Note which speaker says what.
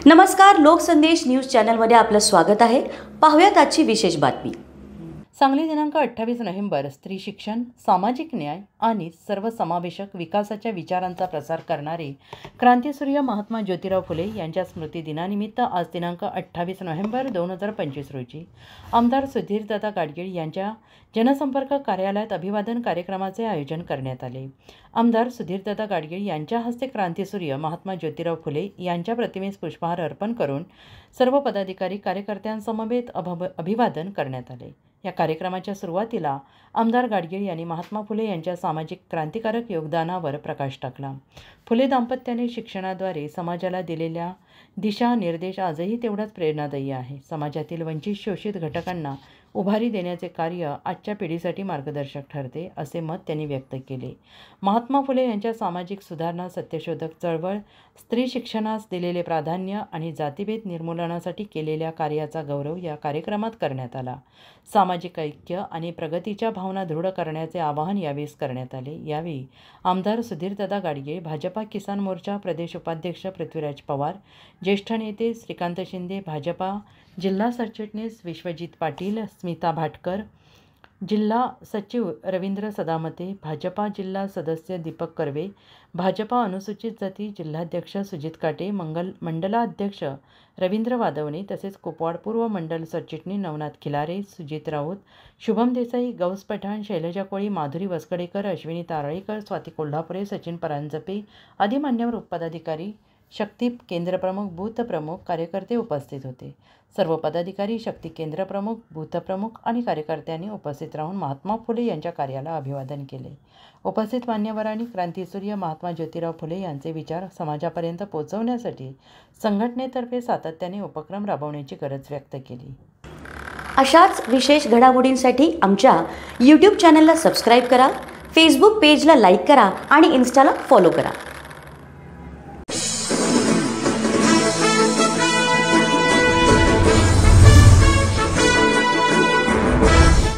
Speaker 1: नमस्कार, लोकसंदेश न्यूज चॅनलमध्ये आपलं स्वागत आहे। पाहूयात आजची विशेष बातमी।
Speaker 2: सांगली दिनांक 28 नोव्हेंबर स्त्री शिक्षण, सामाजिक न्याय आणि सर्वसमावेशक विकासाच्या विचारांचा प्रसार करणारे क्रांतीसूर्य महात्मा ज्योतिराव फुले यांच्या स्मृती दिनानिमित्त आज दिनांक 28 नोव्हेंबर 2025 रोजी आमदार सुधीरदादा गाडगीळ यांच्या जनसंपर्क कार्यालयात अभिवादन कार्यक्रमाचे आयोजन करण्यात आले। आमदार सुधीरदादा गाडगीळ यांच्या हस्ते क्रांतीसूर्य महात्मा ज्योतिराव फुले यांच्या प्रतिमेस पुष्पहार अर्पण करून सर्व पदाधिकारी कार्यकर्त्यांसमवेत अभिवादन करण्यात आले। या कार्यक्रमाच्या सुरुवातीला आमदार गाडगीळ यांनी महात्मा फुले यांच्या सामाजिक क्रांतिकारक योगदानावर प्रकाश टाकला। फुले दाम्पत्याने शिक्षणाद्वारे समाजाला दिलेल्या दिशा निर्देश आजही तेवढाच प्रेरणादायी आहे। समाजातील वंचित शोषित घटकांना उभारी देण्याचे कार्य आजच्या पिढीसाठी मार्गदर्शक ठरते, असे मत त्यांनी व्यक्त केले। महात्मा फुले यांच्या सामाजिक सुधारणा, सत्यशोधक चळवळ, स्त्री शिक्षणास दिलेले प्राधान्य आणि जातीभेद निर्मूलनासाठी केलेल्या कार्याचा गौरव या कार्यक्रमात करण्यात आला। सामाजिक ऐक्य आणि प्रगतीच्या भावना दृढ करण्याचे आवाहन यावेळी करण्यात आले। यावेळी आमदार सुधीरदादा गाडगीळ, भाजपा किसान मोर्चा प्रदेश उपाध्यक्ष पृथ्वीराज पवार, ज्येष्ठ नेते श्रीकांत शिंदे, भाजपा जिल्हा सरचिटणीस विश्वजित पाटील, स्मिता भाटकर, जिल्हा सचिव रवींद्र सदामते, भाजपा जिल्हा सदस्य दीपक कर्वे, भाजपा अनुसूचित जाती जिल्हाध्यक्ष सुजित काटे, मंडलाध्यक्ष रवींद्र वादवणे, तसेच कुपवाड पूर्व मंडल सरचिटणीस नवनाथ खिलारे, सुजित राऊत, शुभम देसाई, गौस पठाण, शैलजा कोळी, माधुरी वसकडेकर, अश्विनी तारळीकर, स्वाती कोल्हापुरे, सचिन परांजपे आदी मान्यवर पदाधिकारी, शक्ती केंद्रप्रमुख, बूथ प्रमुख, कार्यकर्ते उपस्थित होते। सर्व पदाधिकारी, शक्ती केंद्रप्रमुख, बूथ प्रमुख आणि कार्यकर्त्यांनी उपस्थित राहून महात्मा फुले यांच्या कार्याला अभिवादन केले। उपस्थित मान्यवरांनी क्रांतीसूर्य महात्मा ज्योतिराव फुले यांचे विचार समाजापर्यंत पोहोचवण्यासाठी संघटनेतर्फे सातत्याने उपक्रम राबवण्याची गरज व्यक्त केली।
Speaker 1: अशाच विशेष घडामोडींसाठी आमच्या YouTube चॅनलला सबस्क्राइब करा, फेसबुक पेजला लाईक करा आणि इन्स्टाला फॉलो करा।